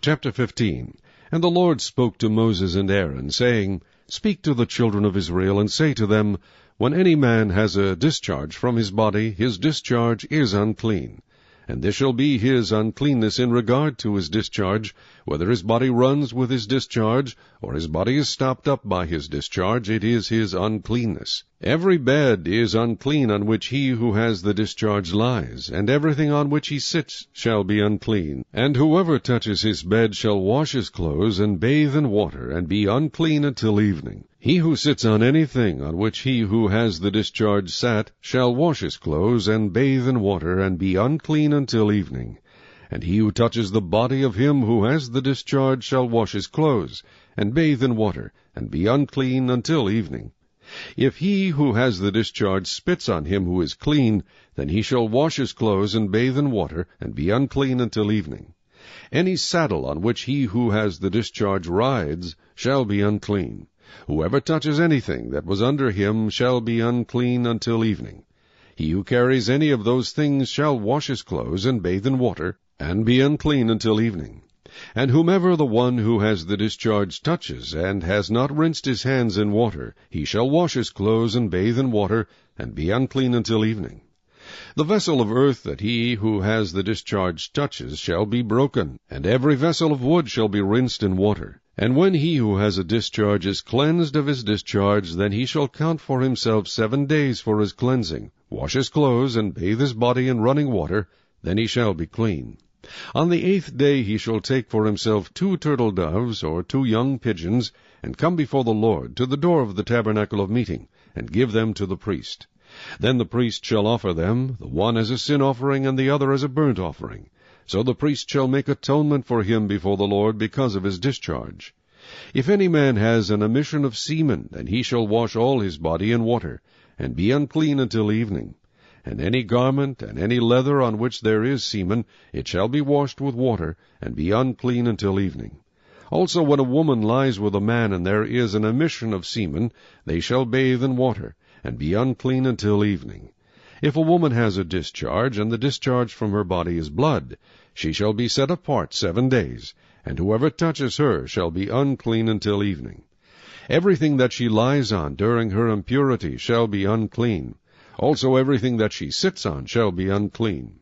Chapter 15. And the Lord spoke to Moses and Aaron, saying, Speak to the children of Israel, and say to them, When any man has a discharge from his body, his discharge is unclean. And this shall be his uncleanness in regard to his discharge, whether his body runs with his discharge, or his body is stopped up by his discharge, it is his uncleanness. Every bed is unclean on which he who has the discharge lies, and everything on which he sits shall be unclean. And whoever touches his bed shall wash his clothes, and bathe in water, and be unclean until evening. He who sits on anything on which he who has the discharge sat shall wash his clothes, and bathe in water, and be unclean until evening. And he who touches the body of him who has the discharge shall wash his clothes, and bathe in water, and be unclean until evening. If he who has the discharge spits on him who is clean, then he shall wash his clothes, and bathe in water, and be unclean until evening. Any saddle on which he who has the discharge rides shall be unclean. Whoever touches anything that was under him shall be unclean until evening. He who carries any of those things shall wash his clothes, and bathe in water, and be unclean until evening. And whomever the one who has the discharge touches, and has not rinsed his hands in water, he shall wash his clothes, and bathe in water, and be unclean until evening. The vessel of earth that he who has the discharge touches shall be broken, and every vessel of wood shall be rinsed in water. And when he who has a discharge is cleansed of his discharge, then he shall count for himself 7 days for his cleansing, wash his clothes, and bathe his body in running water, then he shall be clean. On the 8th day he shall take for himself 2 turtle doves, or 2 young pigeons, and come before the Lord to the door of the tabernacle of meeting, and give them to the priest. Then the priest shall offer them, the one as a sin offering, and the other as a burnt offering. So the priest shall make atonement for him before the Lord because of his discharge. If any man has an emission of semen, then he shall wash all his body in water, and be unclean until evening. And any garment and any leather on which there is semen, it shall be washed with water, and be unclean until evening. Also when a woman lies with a man, and there is an emission of semen, they shall bathe in water, and be unclean until evening. If a woman has a discharge, and the discharge from her body is blood, she shall be set apart 7 days, and whoever touches her shall be unclean until evening. Everything that she lies on during her impurity shall be unclean. Also everything that she sits on shall be unclean.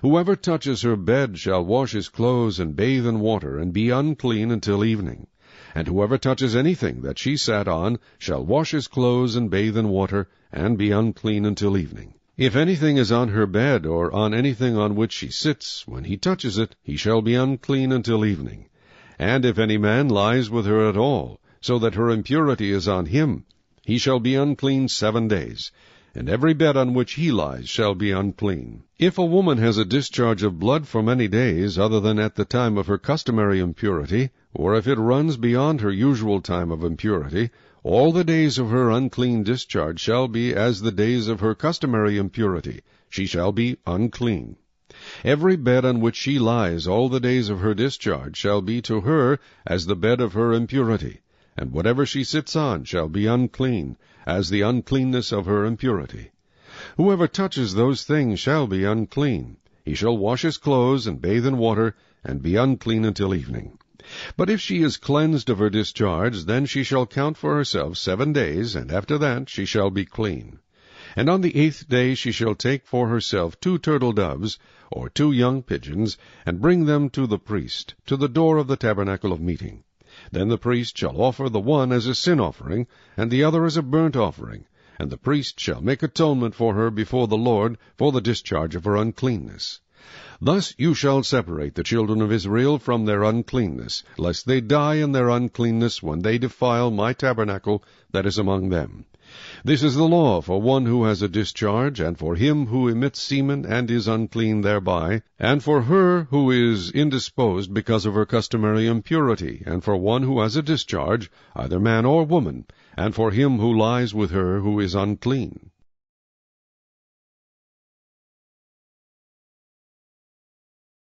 Whoever touches her bed shall wash his clothes, and bathe in water, and be unclean until evening. And whoever touches anything that she sat on shall wash his clothes, and bathe in water, and be unclean until evening. If anything is on her bed, or on anything on which she sits, when he touches it, he shall be unclean until evening. And if any man lies with her at all, so that her impurity is on him, he shall be unclean 7 days, and every bed on which he lies shall be unclean. If a woman has a discharge of blood for many days, other than at the time of her customary impurity, or if it runs beyond her usual time of impurity, all the days of her unclean discharge shall be as the days of her customary impurity. She shall be unclean. Every bed on which she lies all the days of her discharge shall be to her as the bed of her impurity, and whatever she sits on shall be unclean, as the uncleanness of her impurity. Whoever touches those things shall be unclean. He shall wash his clothes, and bathe in water, and be unclean until evening. But if she is cleansed of her discharge, then she shall count for herself 7 days, and after that she shall be clean. And on the 8th day she shall take for herself 2 turtle doves, or 2 young pigeons, and bring them to the priest, to the door of the tabernacle of meeting. Then the priest shall offer the one as a sin offering, and the other as a burnt offering, and the priest shall make atonement for her before the Lord for the discharge of her uncleanness. Thus you shall separate the children of Israel from their uncleanness, lest they die in their uncleanness when they defile my tabernacle that is among them. This is the law for one who has a discharge, and for him who emits semen and is unclean thereby, and for her who is indisposed because of her customary impurity, and for one who has a discharge, either man or woman, and for him who lies with her who is unclean.